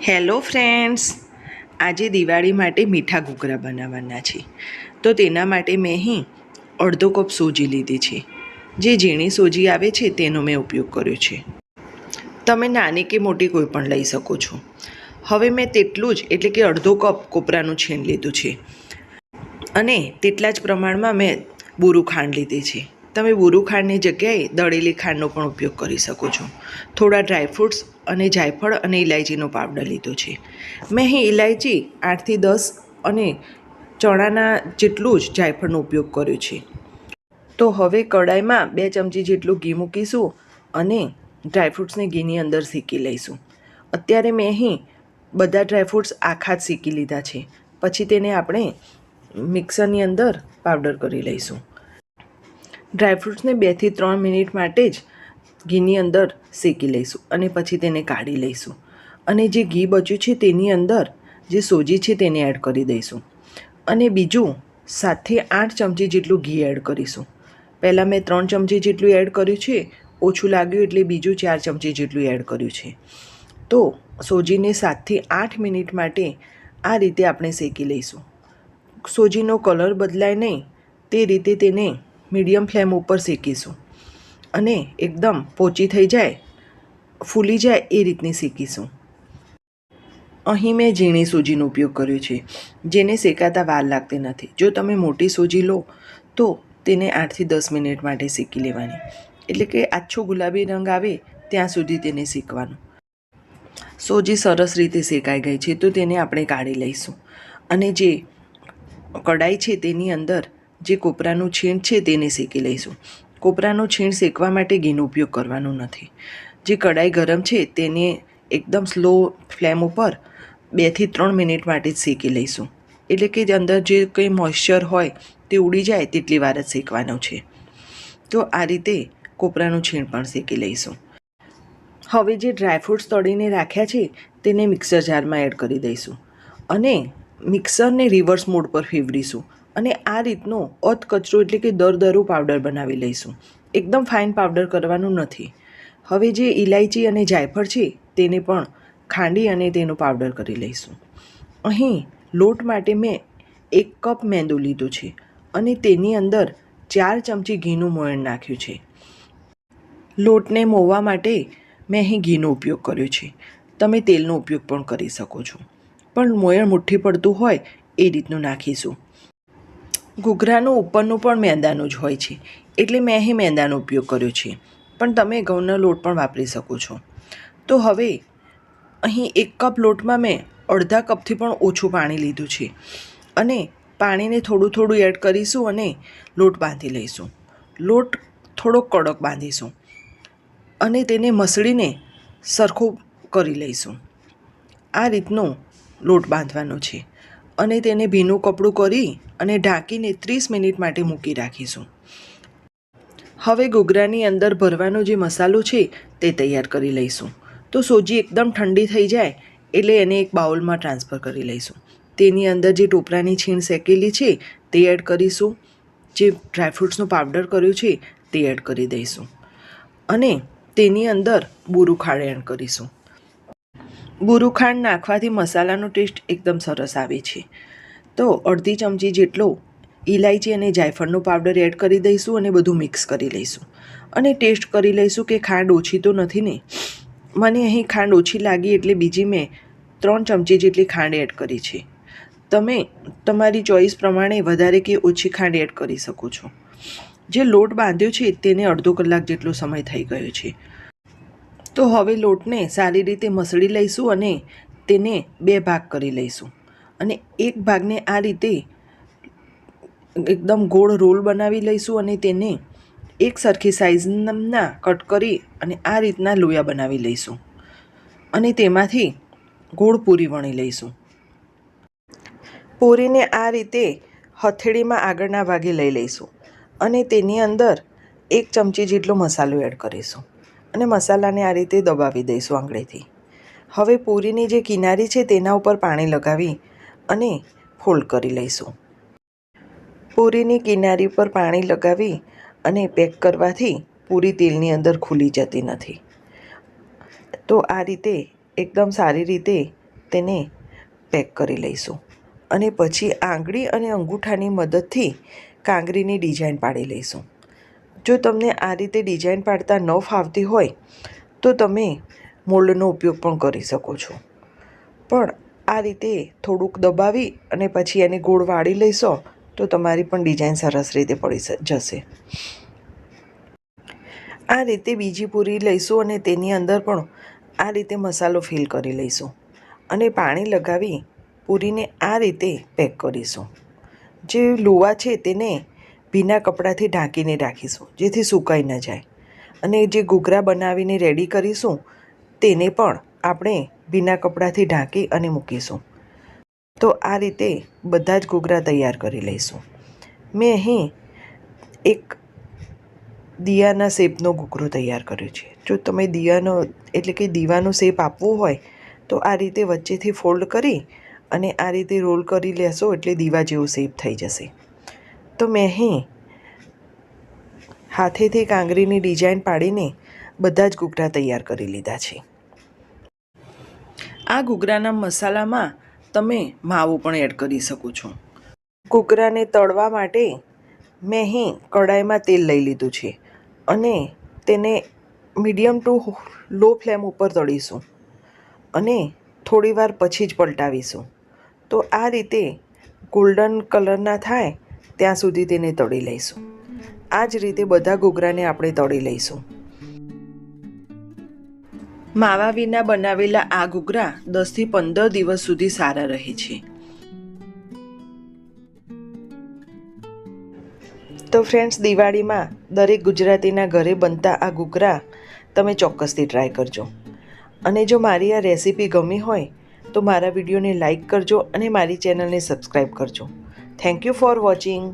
Hello friends, આજે દિવાળી માટે મીઠા ઘૂઘરા બનાવવાના છે. તો તેના માટે મેં અહીં અડધો કપ સોજી લીધી છે. જે ઝીણી સોજી આવે છે તેનો મેં ઉપયોગ કર્યો છે. તમે નાની કે મોટી કોઈ પણ લઈ શકો છો. હવે મેં તેટલું જ એટલે કે અડધો કપ કોપરાનું છીણ લીધું છે અને તેટલા જ પ્રમાણમાં મેં બુરું ખાંડ લીધી છે. તમે બુરું ખાંડની જગ્યાએ દળેલી ખાંડનો પણ ઉપયોગ કરી શકો છો. થોડા ડ્રાયફ્રૂટ્સ અને જાયફળ અને ઇલાયચીનો પાવડર લીધો છે. મેં અહીં ઇલાયચી 8થી 10 અને ચણાના જેટલું જ જાયફળનો ઉપયોગ કર્યો છે. તો હવે કડાઈમાં 2 ચમચી જેટલું ઘી મૂકીશું અને ડ્રાયફ્રૂટ્સને ઘીની અંદર શેકી લઈશું. અત્યારે મેં અહીં બધા ડ્રાયફ્રૂટ્સ આખા જ શેકી લીધા છે. પછી તેને આપણે મિક્સરની અંદર પાવડર કરી લઈશું. ડ્રાયફ્રૂટ્સને 2થી 3 મિનિટ માટે જ ઘીની અંદર શેકી લઈશું અને પછી તેને કાઢી લઈશું. અને જે ઘી બચ્યું છે તેની અંદર જે સોજી છે તેને એડ કરી દઈશું અને બીજું 7થી 8 ચમચી જેટલું ઘી એડ કરીશું. પહેલાં મેં 3 ચમચી જેટલું એડ કર્યું છે, ઓછું લાગ્યું એટલે બીજું 4 ચમચી જેટલું એડ કર્યું છે. તો સોજીને 7થી 8 મિનિટ માટે આ રીતે આપણે શેકી લઈશું. સોજીનો કલર બદલાય નહીં તે રીતે તેને મીડિયમ ફ્લેમ ઉપર શેકીશું અને એકદમ પોચી થઈ જાય, ફૂલી જાય એ રીતની શેકીશું. અહીં મેં ઝીણી સોજીનો ઉપયોગ કર્યો છે, જેને શેકાતા વાર લાગતી નથી. જો તમે મોટી સોજી લો તો તેને 8થી 10 મિનિટ માટે શેકી લેવાની, એટલે કે આછો ગુલાબી રંગ આવે ત્યાં સુધી તેને શેકવાનું. સોજી સરસ રીતે શેકાઈ ગઈ છે તો તેને આપણે કાઢી લઈશું અને જે કડાઈ છે તેની અંદર જે કોપરાનું છીણ છે તેને શેકી લઈશું. કોપરાનું છીણ શેકવા માટે ઘીનો ઉપયોગ કરવાનો નથી. જે કડાઈ ગરમ છે તેને એકદમ સ્લો ફ્લેમ ઉપર 2થી 3 મિનિટ માટે જ શેકી લઈશું, એટલે કે અંદર જે કંઈ મોઇશ્ચર હોય તે ઉડી જાય તેટલી વાર જ શેકવાનો છે. તો આ રીતે કોપરાનું છીણ પણ શેકી લઈશું. હવે જે ડ્રાયફ્રૂટ્સ તળીને રાખ્યા છે તેને મિક્સર જારમાં એડ કરી દઈશું અને મિક્સરને રિવર્સ મોડ પર ફેરવીશું અને આ રીતનો અધકચરો એટલે કે દરદરું પાવડર બનાવી લઈશું. એકદમ ફાઇન પાવડર કરવાનું નથી. હવે જે ઇલાયચી અને જાયફળ છે તેને પણ ખાંડી અને તેનો પાવડર કરી લઈશું. અહીં લોટ માટે મેં 1 કપ મેંદું લીધું છે અને તેની અંદર 4 ચમચી ઘીનું મોયણ નાખ્યું છે. લોટને મોવા માટે મેં અહીં ઘીનો ઉપયોગ કર્યો છે. તમે તેલનો ઉપયોગ પણ કરી શકો છો, પણ મોયણ મુઠ્ઠી પડતું હોય એ રીતનું નાખીશું. ઘૂઘરાનું ઉપરનું પણ મેંદાનું જ હોય છે, એટલે મેં અહીં મેંદાનો ઉપયોગ કર્યો છે, પણ તમે ઘઉંનો લોટ પણ વાપરી શકો છો. તો હવે અહીં 1 કપ લોટમાં મેં અડધા કપથી પણ ઓછું પાણી લીધું છે અને પાણીને થોડું થોડું એડ કરીશું અને લોટ બાંધી લઈશું. લોટ થોડોક કડક બાંધીશું અને તેને મસળીને સરખો કરી લઈશું. આ રીતનો લોટ બાંધવાનો છે અને તેને ભીનું કપડું કરી અને ઢાંકીને 30 મિનિટ માટે મૂકી રાખીશું. હવે ઘૂઘરાની અંદર ભરવાનો જે મસાલો છે તે તૈયાર કરી લઈશું. તો સોજી એકદમ ઠંડી થઈ જાય એટલે એને એક બાઉલમાં ટ્રાન્સફર કરી લઈશું. તેની અંદર જે ટોપરાની છીણ શેકેલી છે તે એડ કરીશું, જે ડ્રાયફ્રૂટ્સનો પાવડર કર્યો છે તે એડ કરી દઈશું અને તેની અંદર બુરું ખાંડ એડ કરીશું. બુરું ખાંડ નાખવાથી મસાલાનો ટેસ્ટ એકદમ સરસ આવે છે. તો અડધી ચમચી જેટલો ઇલાયચી અને જાયફળનો પાવડર એડ કરી દઈશું અને બધું મિક્સ કરી લઈશું અને ટેસ્ટ કરી લઈશું કે ખાંડ ઓછી તો નથી ને. મને અહીં ખાંડ ઓછી લાગી એટલે બીજી મેં 3 ચમચી જેટલી ખાંડ એડ કરી છે. તમે તમારી ચોઈસ પ્રમાણે વધારે કે ઓછી ખાંડ એડ કરી શકો છો. જે લોટ બાંધ્યો છે તેને અડધો કલાક જેટલો સમય થઈ ગયો છે. તો હવે લોટને સારી રીતે મસળી લઈશું અને તેને 2 ભાગ કરી લઈશું અને એક ભાગને આ રીતે એકદમ ગોળ રોલ બનાવી લઈશું અને તેને એક સરખી સાઇઝના કટ કરી અને આ રીતના લોયા બનાવી લઈશું અને તેમાંથી ગોળ પૂરી વણી લઈશું. પૂરીને આ રીતે હથેળીમાં આગળના ભાગે લઈ લઈશું અને તેની અંદર 1 ચમચી જેટલો મસાલો એડ કરીશું અને મસાલાને આ રીતે દબાવી દઈશું આંગળીથી. હવે પૂરીની જે કિનારી છે તેના ઉપર પાણી લગાવી અને ફોલ્ડ કરી લઈશું. પૂરીની કિનારી પર પાણી લગાવી અને પેક કરવાથી પૂરી તેલની અંદર ખુલી જતી નથી. તો આ રીતે એકદમ સારી રીતે તેને પેક કરી લઈશું અને પછી આંગળી અને અંગૂઠાની મદદથી કાંગરીની ડિઝાઇન પાડી લઈશું. જો તમને આ રીતે ડિઝાઇન પાડતા ન ફાવતી હોય તો તમે મોલ્ડનો ઉપયોગ પણ કરી શકો છો. પણ આ રીતે થોડુંક દબાવી અને પછી એને ગોળ વાળી લઈશો તો તમારી પણ ડિઝાઇન સરસ રીતે પડી જશે. આ રીતે બીજી પૂરી લઈશું અને તેની અંદર પણ આ રીતે મસાલો ફિલ કરી લઈશું અને પાણી લગાવી પૂરીને આ રીતે પેક કરીશું. જે લોવા છે તેને ભીના કપડાથી ઢાંકીને રાખીશું જેથી સુકાઈ ન જાય. અને જે ઘૂઘરા બનાવીને રેડી કરીશું તેને પણ આપણે ભીના કપડાથી ઢાંકી અને મૂકીશું. તો આ રીતે બધા જ ઘૂઘરા તૈયાર કરી લઈશું. મેં અહીં એક દિયાના શેપનો ઘૂઘરો તૈયાર કર્યો છે. જો તમે દિયાનો એટલે કે દીવાનો શેપ આપવો હોય તો આ રીતે વચ્ચેથી ફોલ્ડ કરી અને આ રીતે રોલ કરી લેશો એટલે દીવા જેવો શેપ થઈ જશે. તો મેં અહીં હાથેથી કાંગરીની ડિઝાઇન પાડીને બધા જ ઘૂઘરા તૈયાર કરી લીધા છે. આ ઘૂઘરાના મસાલામાં તમે માવો પણ એડ કરી શકો છો. ઘૂઘરાને તળવા માટે મેં અહીં કઢાઈમાં તેલ લઈ લીધું છે અને તેને મીડિયમ ટુ લો ફ્લેમ ઉપર તળીશું અને થોડીવાર પછી જ પલટાવીશું. તો આ રીતે ગોલ્ડન કલરના થાય ત્યાં સુધી તેને તળી લઈશું. આ જ રીતે બધા ઘૂઘરાને આપણે તળી લઈશું. માવા વિના બનાવેલા આ ઘૂઘરા 10થી 15 દિવસ સુધી સારા રહે છે. તો ફ્રેન્ડ્સ, દિવાળીમાં દરેક ગુજરાતીના ઘરે બનતા આ ઘૂઘરા તમે ચોક્કસથી ટ્રાય કરજો. અને જો મારી આ રેસીપી ગમી હોય તો મારા વિડીયોને લાઈક કરજો અને મારી ચેનલને સબસ્ક્રાઈબ કરજો. Thank you for watching.